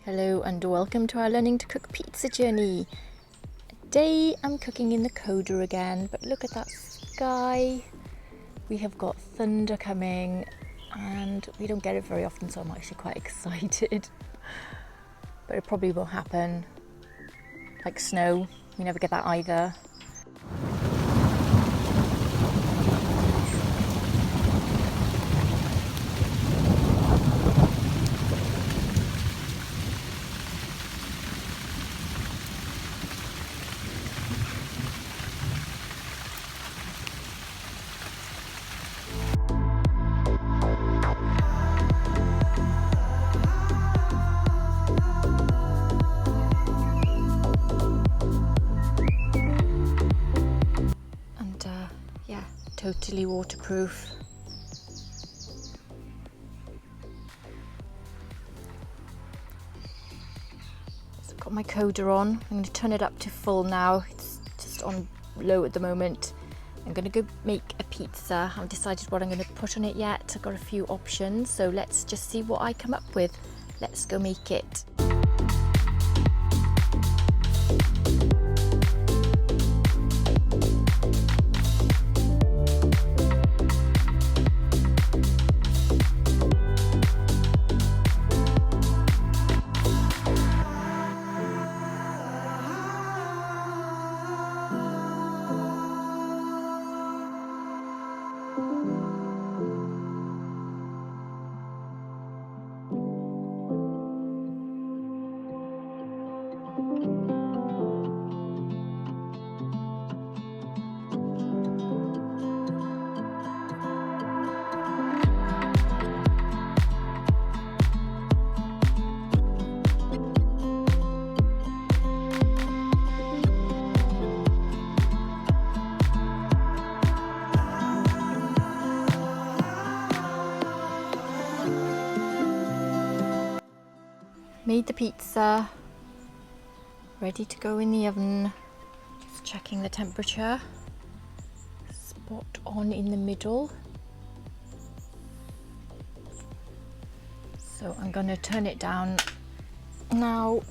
Hello and welcome to our learning to cook pizza journey. Today I'm cooking in the Koda again, but look at that sky. We have got thunder coming and we don't get it very often, so I'm actually quite excited. But it probably will happen. Like snow, we never get that either. Totally waterproof. So I've got my Koda on. I'm going to turn it up to full now. It's just on low at the moment. I'm going to go make a pizza. I haven't decided what I'm going to put on it yet. I've got a few options, so let's just see what I come up with. Let's go make it. Made the pizza, ready to go in the oven. Just checking the temperature. Spot on in the middle. So I'm going to turn it down now.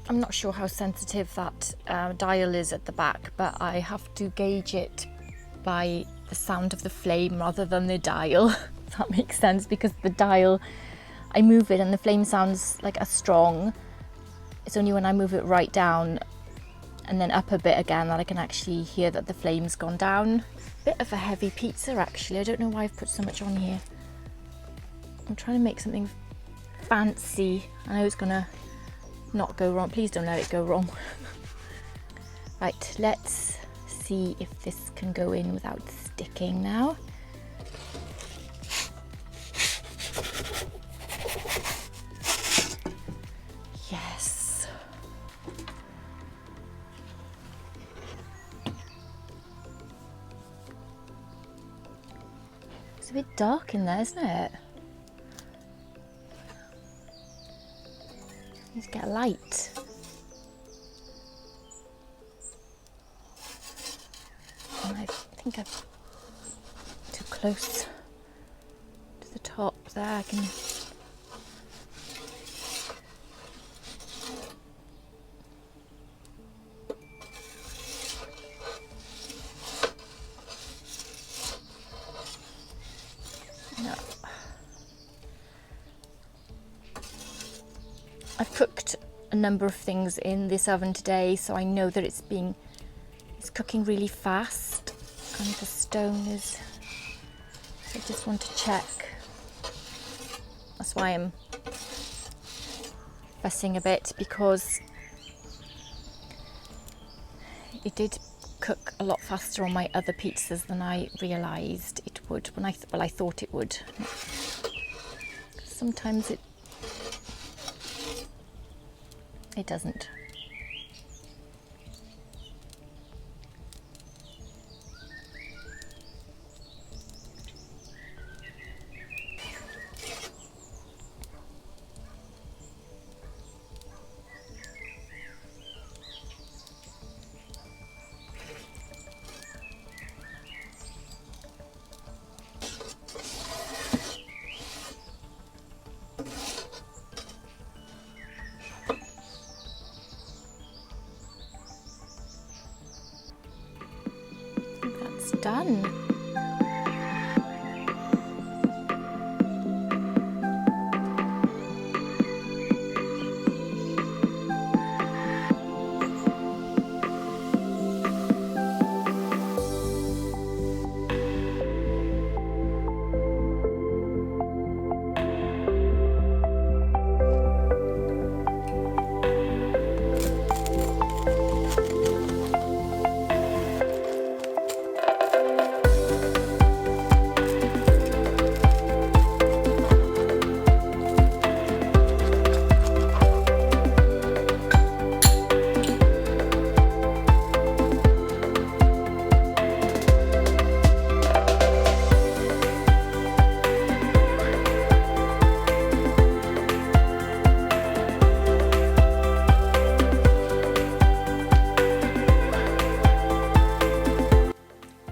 I'm not sure how sensitive that dial is at the back, but I have to gauge it by the sound of the flame rather than the dial, if that makes sense, because the dial, I move it and the flame sounds like as strong. It's only when I move it right down and then up a bit again that I can actually hear that the flame's gone down. Bit of a heavy pizza actually. I don't know why I've put so much on here. I'm trying to make something fancy. I know it's gonna not go wrong. Please don't let it go wrong. Right, let's see if this can go in without sticking now. Yes. It's a bit dark in there, isn't it? Need to get a light. And I think I'm too close to the top there. I can. No. I've cooked a number of things in this oven today, so I know that it's cooking really fast and the stone is, I just want to check. That's why I'm fussing a bit, because it did cook a lot faster on my other pizzas than I realised it would when I thought it would. Sometimes it doesn't. it's done.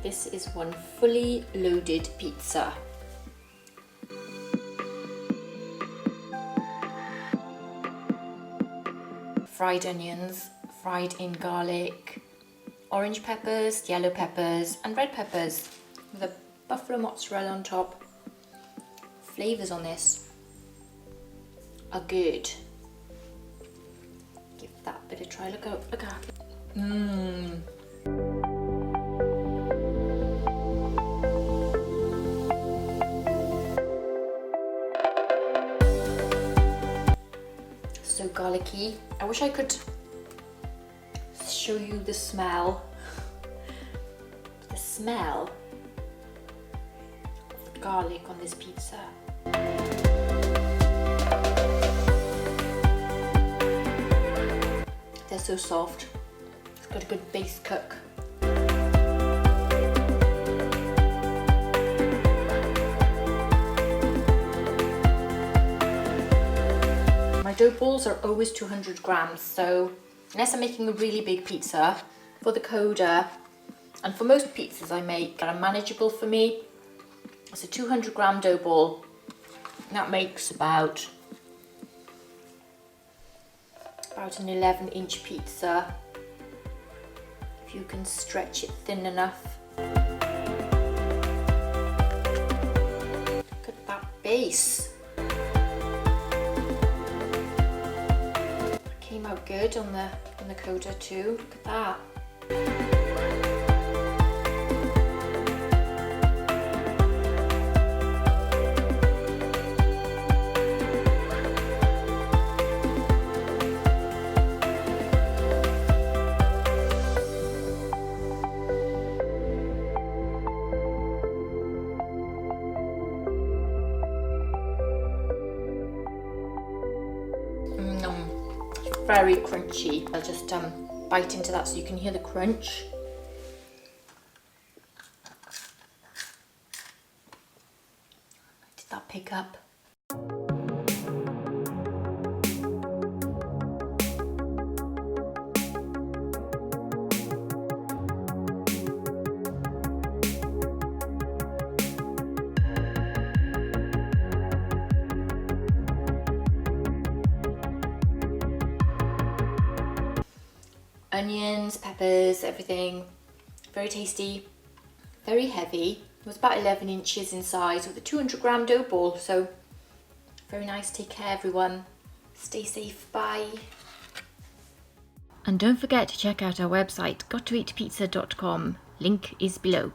This is one fully loaded pizza. Fried onions, fried in garlic, orange peppers, yellow peppers and red peppers with a buffalo mozzarella on top. Flavours on this are good. Give that a bit of try. Look out, look out. So garlicky. I wish I could show you the smell. The smell of garlic on this pizza. They're so soft. It's got a good base cook. My dough balls are always 200 grams, so unless I'm making a really big pizza, for the Koda and for most pizzas I make that are manageable for me, it's a 200 gram dough ball. That makes about an 11-inch pizza, if you can stretch it thin enough. Look at that base. Came out good on the Koda too. Look at that. Very crunchy. I'll just bite into that so you can hear the crunch. Did that pick up? Onions, peppers, everything. Very tasty, very heavy. It was about 11 inches in size with a 200 gram dough ball, so very nice. Take care everyone. Stay safe, bye. And don't forget to check out our website, gottoeatpizza.com. Link is below.